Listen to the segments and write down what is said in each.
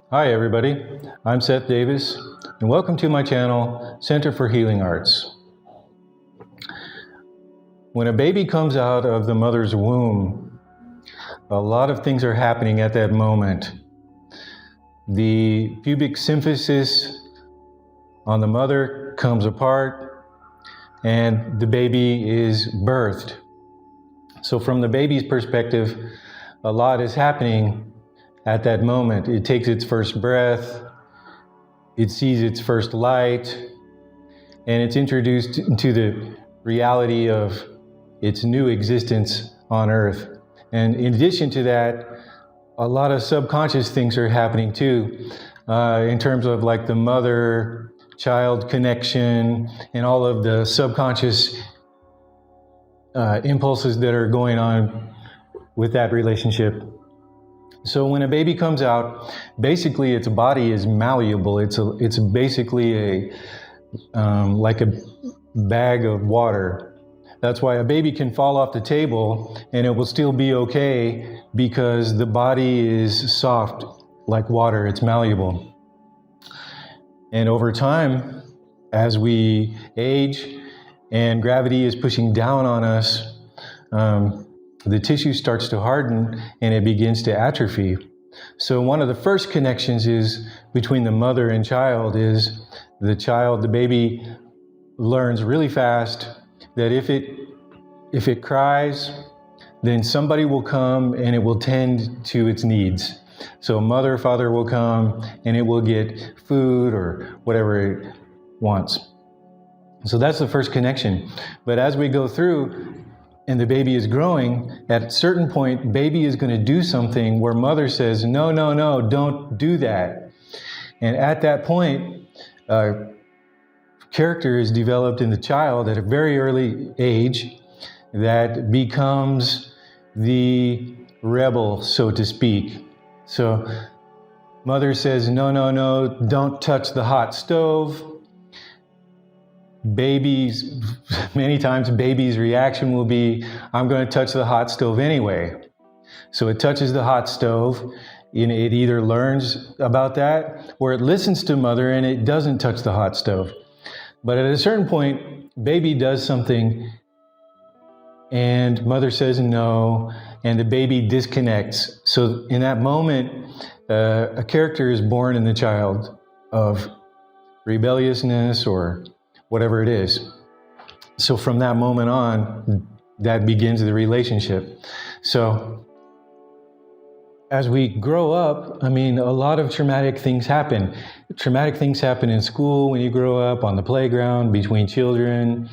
Hi everybody, I'm Seth Davis, and welcome to my channel, Center for Healing Arts. When a baby comes out of the mother's womb, a lot of things are happening at that moment. The pubic symphysis on the mother comes apart, and the baby is birthed. So from the baby's perspective, a lot is happening at that moment. It takes its first breath, it sees its first light, and it's introduced into the reality of its new existence on Earth. And in addition to that, a lot of subconscious things are happening too, in terms of like the mother-child connection and all of the subconscious impulses that are going on with that relationship. So when a baby comes out, basically its body is malleable. It's basically like a bag of water. That's why a baby can fall off the table and it will still be okay, because the body is soft like water. It's malleable. And over time, as we age and gravity is pushing down on us, the tissue starts to harden and it begins to atrophy. So one of the first connections is between the mother and child is the baby learns really fast that if it cries, then somebody will come and it will tend to its needs. So mother or father will come and it will get food or whatever it wants. So that's the first connection. But as we go through, and the baby is growing, at a certain point, baby is going to do something where mother says, no, no, no, don't do that. And at that point, character is developed in the child at a very early age that becomes the rebel, so to speak. So mother says, no, no, no, don't touch the hot stove. Many times baby's reaction will be, I'm going to touch the hot stove anyway. So it touches the hot stove, and it either learns about that or it listens to mother and it doesn't touch the hot stove. But at a certain point, baby does something and mother says no, and the baby disconnects. So in that moment, a character is born in the child of rebelliousness or whatever it is. So from that moment on, that begins the relationship. So as we grow up, I mean, a lot of traumatic things happen. Traumatic things happen in school when you grow up, on the playground, between children,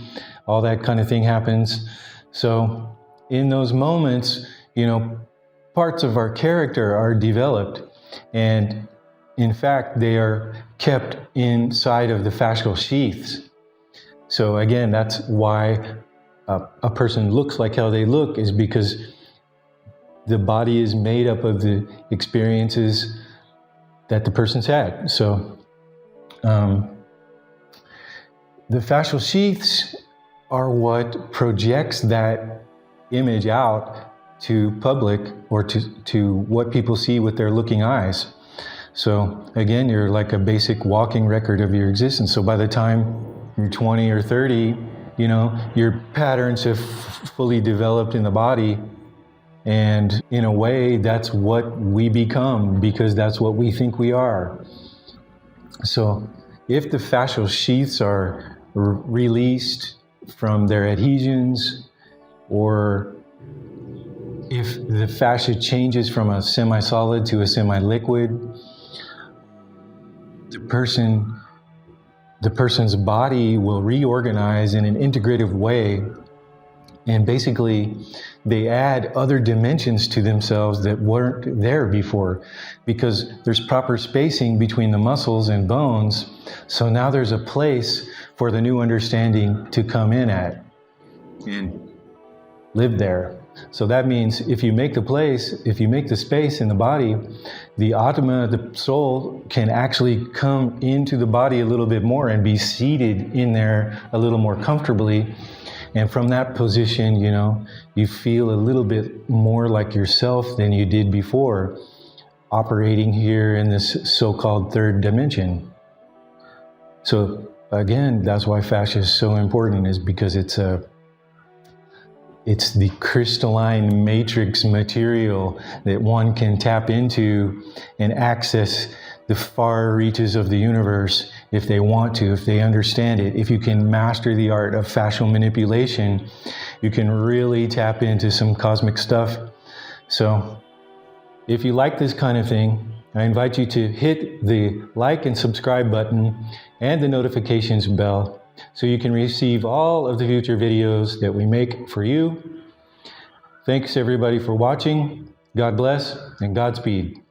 all that kind of thing happens. So in those moments, parts of our character are developed, and in fact, they are kept inside of the fascial sheaths. So again, that's why a person looks like how they look, is because the body is made up of the experiences that the person's had. So the fascial sheaths are what projects that image out to public, or to what people see with their looking eyes. So again, you're like a basic walking record of your existence. So by the time you're 20 or 30, your patterns have fully developed in the body. And in a way, that's what we become, because that's what we think we are. So if the fascial sheaths are released from their adhesions, or if the fascia changes from a semi-solid to a semi-liquid, the person's body will reorganize in an integrative way, and basically they add other dimensions to themselves that weren't there before, because there's proper spacing between the muscles and bones. So now there's a place for the new understanding to come in at and live there. So that means if you make the space in the body, the Atma, the soul, can actually come into the body a little bit more and be seated in there a little more comfortably. And from that position, you feel a little bit more like yourself than you did before. operating here in this so-called third dimension. So again, that's why fascia is so important, is because it's the crystalline matrix material that one can tap into and access the far reaches of the universe if they want to, if they understand it. If you can master the art of fascial manipulation, you can really tap into some cosmic stuff. So if you like this kind of thing, I invite you to hit the like and subscribe button and the notifications bell so you can receive all of the future videos that we make for you. Thanks everybody for watching. God bless and Godspeed.